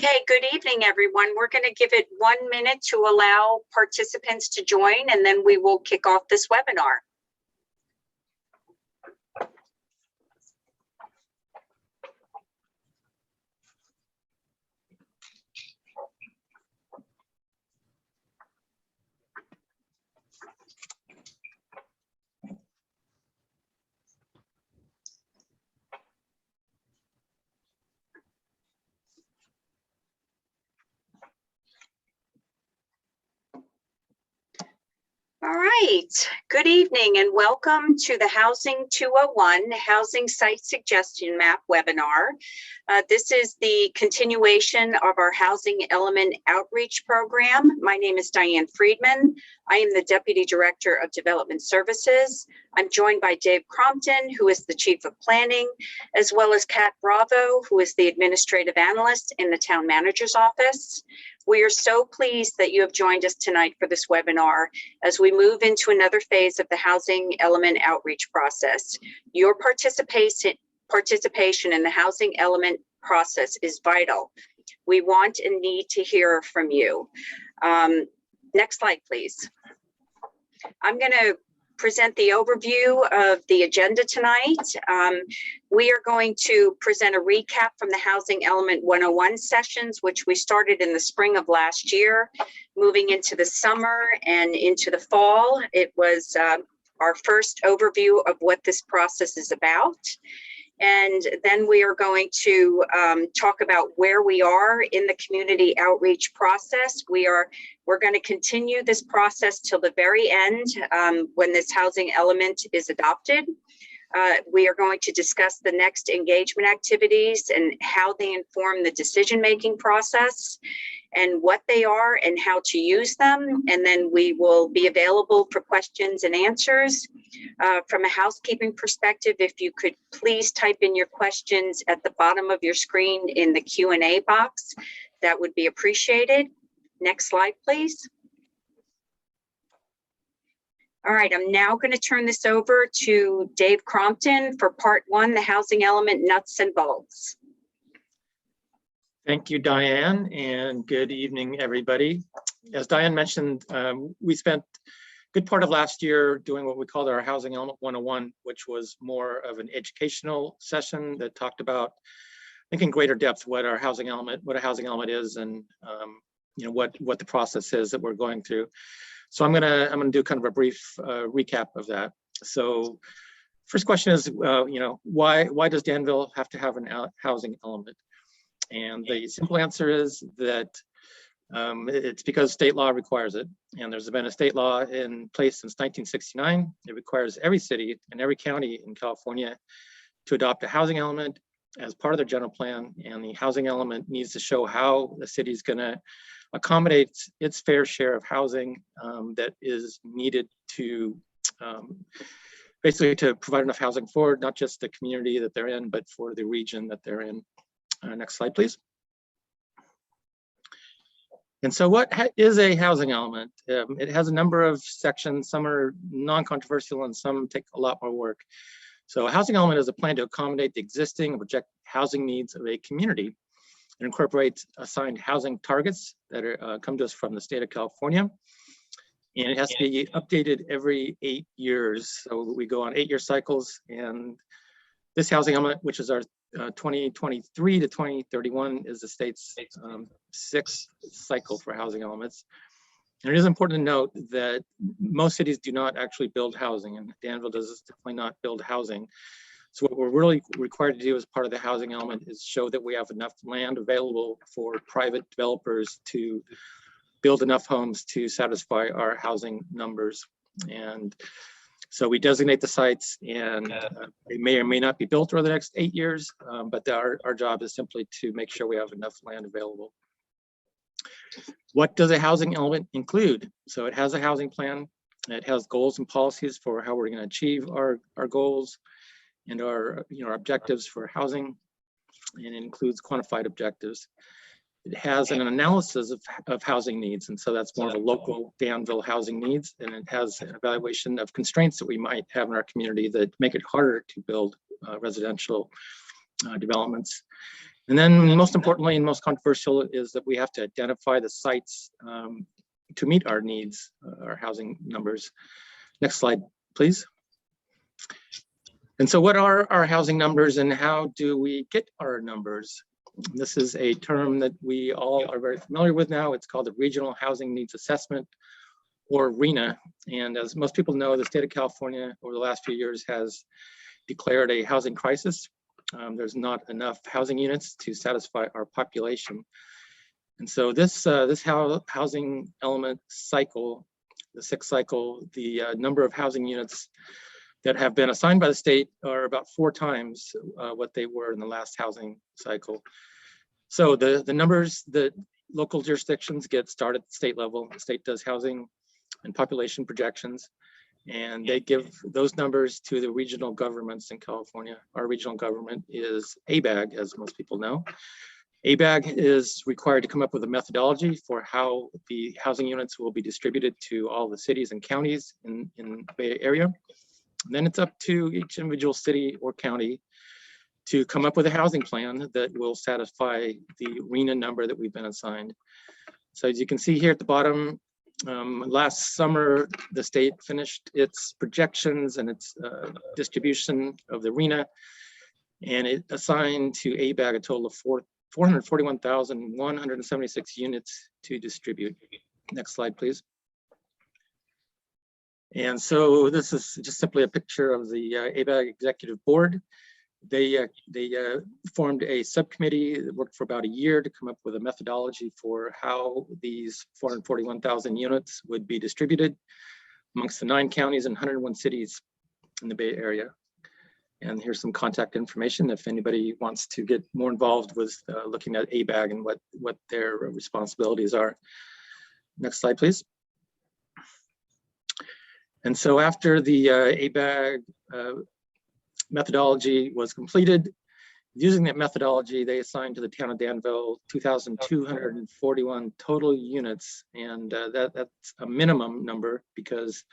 Okay, good evening, everyone. We're going to give it 1 minute to allow participants to join, and then we will kick off this webinar. All right, good evening and welcome to the Housing 201 Housing Site Suggestion Map webinar. This is the continuation of our Housing Element Outreach Program. My name is Diane Friedman. I am the Deputy Director of Development Services. I'm joined by Dave Crompton, who is the Chief of Planning, as well as Kat Bravo, who is the Administrative Analyst in the Town Manager's Office. We are so pleased that you have joined us tonight for this webinar as we move into another phase of the Housing Element Outreach process. Your participation in the Housing Element process is vital. We want and need to hear from you. Next slide, please. I'm going to present the overview of the agenda tonight. We are going to present a recap from the Housing Element 101 sessions, which we started in the spring of last year, moving into the summer and into the fall. It was our first overview of what this process is about. And then we are going to talk about where we are in the community outreach process. We're going to continue this process till the very end when this housing element is adopted. We are going to discuss the next engagement activities and how they inform the decision-making process and what they are and how to use them. And then we will be available for questions and answers. From a housekeeping perspective, if you could please type in your questions at the bottom of your screen in the Q&A box, that would be appreciated. Next slide, please. All right, I'm now going to turn this over to Dave Crompton for part one, the housing element nuts and bolts. Thank you, Diane, and good evening, everybody. As Diane mentioned, we spent a good part of last year doing what we called our Housing Element 101, which was more of an educational session that talked about, I think, in greater depth what a housing element is, and what the process is that we're going through. So I'm gonna do kind of a brief recap of that. So first question is, why does Danville have to have a housing element? And the simple answer is that it's because state law requires it. And there's been a state law in place since 1969. It requires every city and every county in California to adopt a housing element as part of their general plan. And the housing element needs to show how the city is going to accommodate its fair share of housing that is needed to basically to provide enough housing for not just the community that they're in, but for the region that they're in. Next slide, please. And so what is a housing element? It has a number of sections. Some are non-controversial and some take a lot more work. So a housing element is a plan to accommodate the existing and projected housing needs of a community. It incorporates assigned housing targets that are, come to us from the state of California. And it has to be updated every 8 years. So we go on 8-year cycles, and this housing element, which is our 2023 to 2031, is the state's sixth cycle for housing elements. And it is important to note that most cities do not actually build housing, and Danville does definitely not build housing. So what we're really required to do as part of the housing element is show that we have enough land available for private developers to build enough homes to satisfy our housing numbers. And so we designate the sites, and they may or may not be built over the next 8 years, but our job is simply to make sure we have enough land available. What does a housing element include? So it has a housing plan. It has goals and policies for how we're going to achieve our goals and our objectives for housing, and it includes quantified objectives. It has an analysis of housing needs, and so that's more of a local Danville housing needs, and it has an evaluation of constraints that we might have in our community that make it harder to build residential developments. And then most importantly and most controversial is that we have to identify the sites to meet our needs, our housing numbers. Next slide, please. And so what are our housing numbers and how do we get our numbers? This is a term that we all are very familiar with now. It's called the Regional Housing Needs Assessment, or RHNA. And as most people know, the state of California over the last few years has declared a housing crisis. There's not enough housing units to satisfy our population. And so this housing element cycle, the sixth cycle, the number of housing units that have been assigned by the state are about 4 times what they were in the last housing cycle. So the numbers that local jurisdictions get start at the state level. The state does housing and population projections, and they give those numbers to the regional governments in California. Our regional government is ABAG, as most people know. ABAG is required to come up with a methodology for how the housing units will be distributed to all the cities and counties in the Bay Area. And then it's up to each individual city or county to come up with a housing plan that will satisfy the RHNA number that we've been assigned. So as you can see here at the bottom, last summer, the state finished its projections and its distribution of the RHNA, and it assigned to ABAG a total of 441,176 units to distribute. Next slide, please. And so this is just simply a picture of the ABAG Executive Board. They formed a subcommittee that worked for about a year to come up with a methodology for how these 441,000 units would be distributed amongst the 9 counties and 101 cities in the Bay Area. And here's some contact information if anybody wants to get more involved with looking at ABAG and what their responsibilities are. Next slide, please. And so after the ABAG methodology was completed, using that methodology, they assigned to the town of Danville 2,241 total units. And that's a minimum number because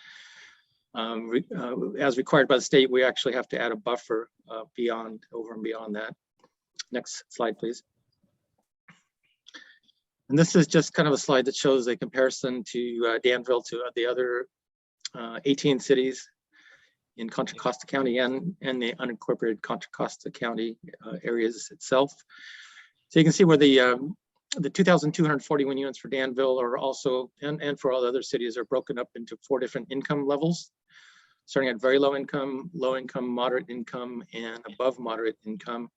as required by the state, we actually have to add a buffer over and beyond that. Next slide, please. And this is just kind of a slide that shows a comparison to Danville to the other 18 cities in Contra Costa County and the unincorporated Contra Costa County areas itself. So you can see where the 2,241 units for Danville are also, and for all the other cities, are broken up into 4 different income levels, starting at very low income, moderate income, and above moderate income.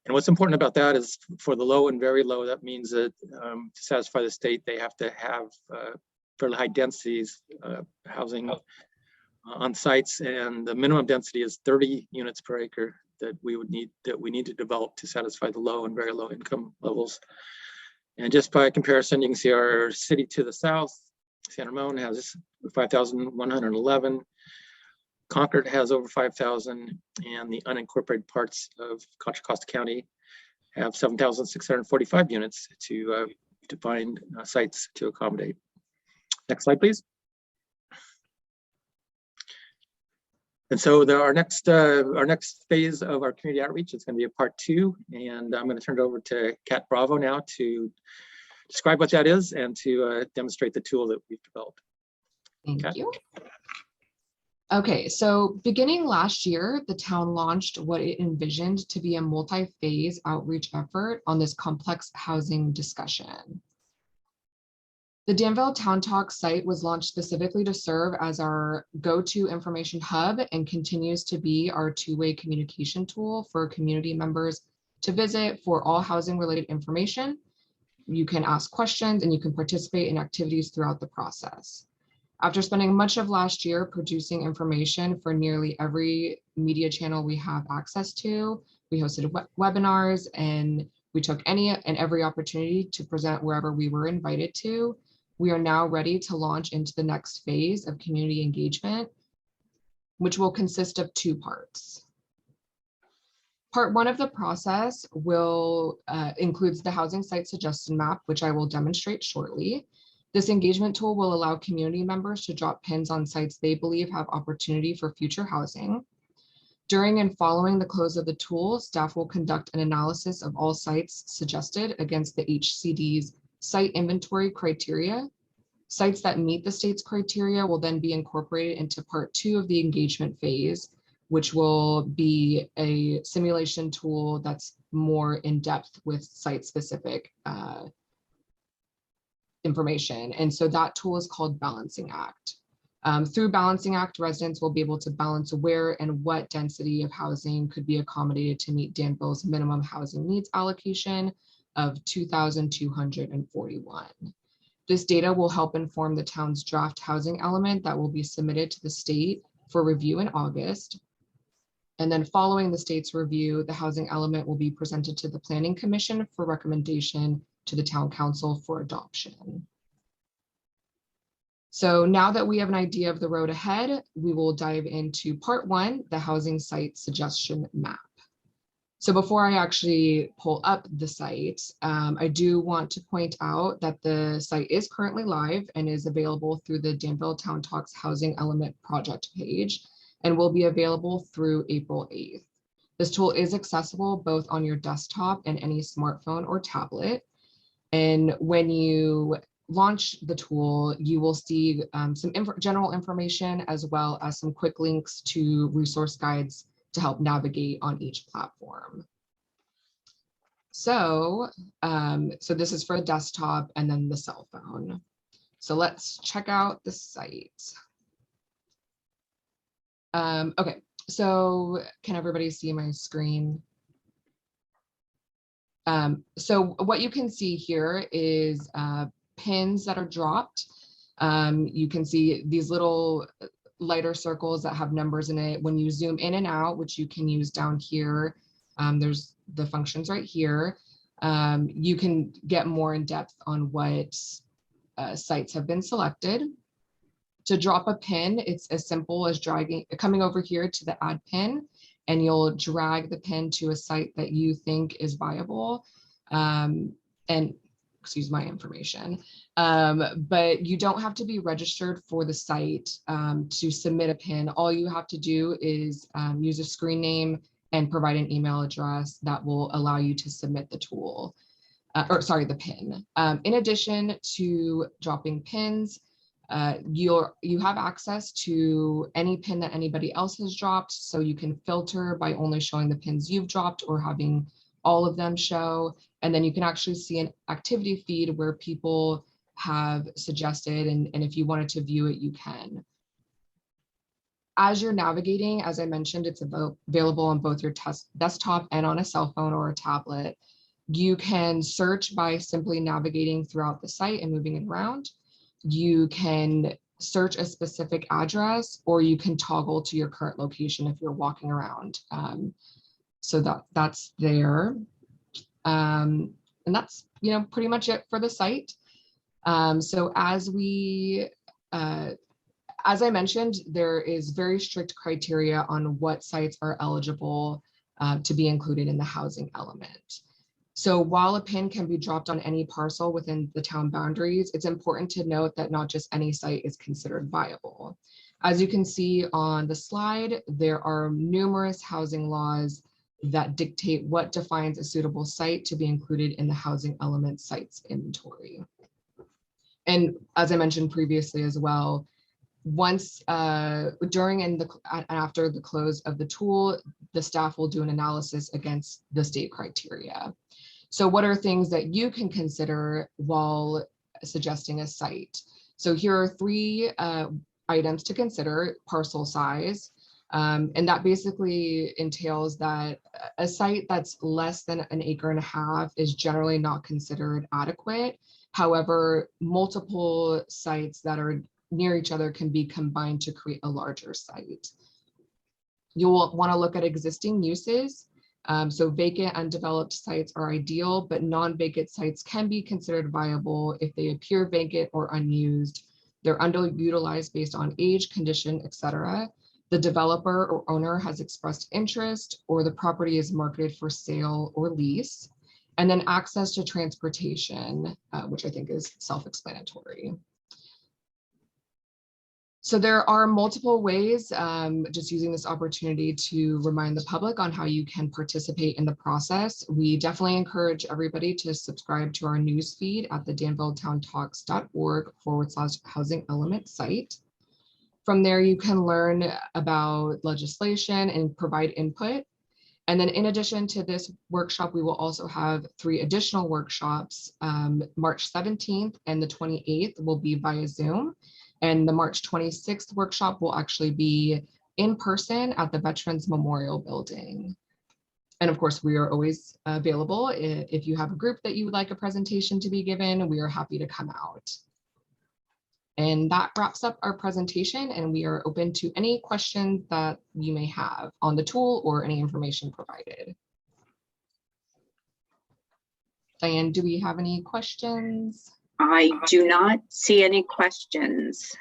And what's important about that is for the low and very low, that means that to satisfy the state, they have to have fairly high densities housing on sites, and the minimum density is 30 units per acre that we need to develop to satisfy the low and very low income levels. And just by comparison, you can see our city to the south, San Ramon, has 5,111. Concord has over 5,000, and the unincorporated parts of Contra Costa County have 7,645 units to find sites to accommodate. Next slide, please. And so our next phase of our community outreach is going to be a part 2, and I'm going to turn it over to Kat Bravo now to describe what that is and to demonstrate the tool that we've developed. Thank you. Okay, so beginning last year, the town launched what it envisioned to be a multi-phase outreach effort on this complex housing discussion. The Danville Town Talk site was launched specifically to serve as our go-to information hub and continues to be our 2-way communication tool for community members to visit for all housing-related information. You can ask questions and you can participate in activities throughout the process. After spending much of last year producing information for nearly every media channel we have access to, we hosted webinars and we took any and every opportunity to present wherever we were invited to. We are now ready to launch into the next phase of community engagement, which will consist of 2 parts. Part 1 of the process will includes the housing site suggestion map, which I will demonstrate shortly. This engagement tool will allow community members to drop pins on sites they believe have opportunity for future housing. During and following the close of the tool, staff will conduct an analysis of all sites suggested against the HCD's site inventory criteria. Sites that meet the state's criteria will then be incorporated into part 2 of the engagement phase, which will be a simulation tool that's more in depth with site-specific information. And so that tool is called Balancing Act. Through Balancing Act, residents will be able to balance where and what density of housing could be accommodated to meet Danville's minimum housing needs allocation of 2,241. This data will help inform the town's draft housing element that will be submitted to the state for review in August. And then following the state's review, the housing element will be presented to the Planning Commission for recommendation to the Town Council for adoption. So now that we have an idea of the road ahead, we will dive into part 1, the housing site suggestion map. So before I actually pull up the site, I do want to point out that the site is currently live and is available through the Danville Town Talks Housing Element project page and will be available through April 8th. This tool is accessible both on your desktop and any smartphone or tablet. And when you launch the tool, you will see some general information as well as some quick links to resource guides to help navigate on each platform. So, so this is for the desktop and then the cell phone. So let's check out the site. Okay, so can everybody see my screen? So what you can see here is pins that are dropped. You can see these little lighter circles that have numbers in it. When you zoom in and out, which you can use down here, there's the functions right here. You can get more in depth on what sites have been selected. To drop a pin, it's as simple as coming over here to the add pin, and you'll drag the pin to a site that you think is viable. And excuse my information, but you don't have to be registered for the site to submit a pin. All you have to do is use a screen name and provide an email address that will allow you to submit the tool, the pin. In addition to dropping pins, you have access to any pin that anybody else has dropped, so you can filter by only showing the pins you've dropped or having all of them show. And then you can actually see an activity feed where people have suggested, and if you wanted to view it, you can. As you're navigating, as I mentioned, it's available on both your desktop and on a cell phone or a tablet. You can search by simply navigating throughout the site and moving it around. You can search a specific address, or you can toggle to your current location if you're walking around. So that's there. And that's, pretty much it for the site. So as I mentioned, there is very strict criteria on what sites are eligible to be included in the housing element. So while a pin can be dropped on any parcel within the town boundaries, it's important to note that not just any site is considered viable. As you can see on the slide, there are numerous housing laws that dictate what defines a suitable site to be included in the housing element sites inventory. And as I mentioned previously as well, once during and after the close of the tool, the staff will do an analysis against the state criteria. So what are things that you can consider while suggesting a site? So here are 3 items to consider: parcel size. And that basically entails that a site that's less than 1.5 acres is generally not considered adequate. However, multiple sites that are near each other can be combined to create a larger site. You'll want to look at existing uses. So vacant, undeveloped sites are ideal, but non-vacant sites can be considered viable if they appear vacant or unused. They're underutilized based on age, condition, etc. The developer or owner has expressed interest, or the property is marketed for sale or lease. And then access to transportation, which I think is self-explanatory. So there are multiple ways, just using this opportunity to remind the public on how you can participate in the process. We definitely encourage everybody to subscribe to our news feed at the danvilletowntalks.org/housing element site. From there, you can learn about legislation and provide input. And then in addition to this workshop, we will also have 3 additional workshops. March 17th and the 28th will be via Zoom. And the March 26th workshop will actually be in person at the Veterans Memorial Building. And of course, we are always available. If you have a group that you would like a presentation to be given, we are happy to come out. And that wraps up our presentation, and we are open to any questions that you may have on the tool or any information provided. Diane, do we have any questions? I do not see any questions.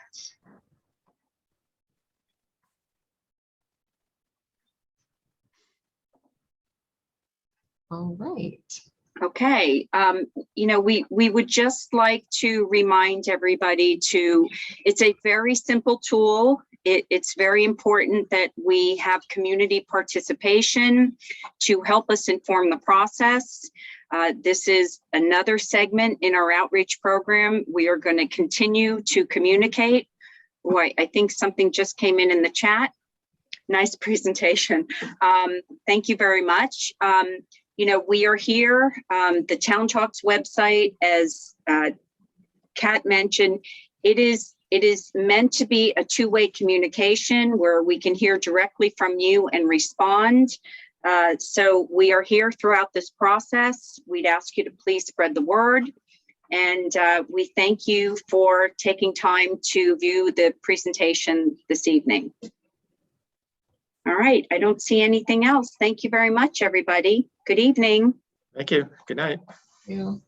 All right. Okay, we would just like to remind everybody it's a very simple tool. It's very important that we have community participation to help us inform the process. This is another segment in our outreach program. We are going to continue to communicate. Boy, I think something just came in the chat. Nice presentation. Thank you very much. We are here, the Town Talks website, as Kat mentioned, it is meant to be a two-way communication where we can hear directly from you and respond. So we are here throughout this process. We'd ask you to please spread the word. And we thank you for taking time to view the presentation this evening. All right, I don't see anything else. Thank you very much, everybody. Good evening. Thank you. Good night. Thank you.